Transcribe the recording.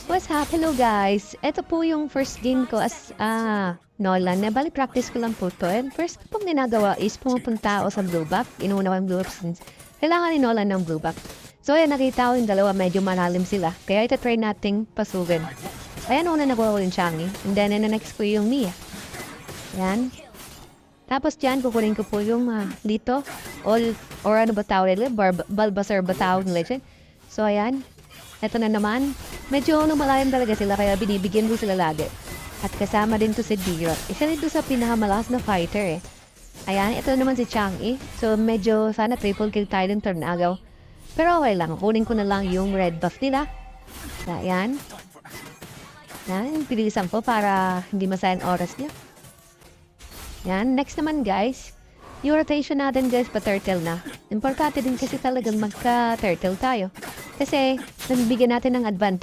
What's up? Hello guys! Ito po yung first game ko as Nolan. Bali practice ko lang po to. And first ko pong ginagawa is pumupunta ako sa blue buff. Inuuna ko yung blue buff since kailangan ni Nolan ng blue buff. So ayan, nakita ko yung dalawa, medyo malalim sila. Kaya ito-try nating pasukin. Ayan, una nakuha ko yung Changi. And then next ko yung Mia. Ayan. Tapos dyan, kukunin ko po yung Lito. Or ano ba tawag nila? Bulbasaur ba tawag nila dyan? So ayan. Ito na naman. Medyo malalim talaga sila kaya binibigyan ko sila lagi. At kasama din to si Dira. Isa rin to sa pinakamalakas na fighter eh. Ayan, ito naman si Chang'e. So medyo sana triple kill tayo ng Tornado. Pero okay lang. Kunin ko na lang yung red buff nila. Ayan. Yan, pilisan ko para hindi masayang oras niya. Yan, next naman guys. Yung rotation natin guys, pa-turtle na. Importante din kasi talagang magka-turtle tayo. Kasi, nabibigyan natin ng advantage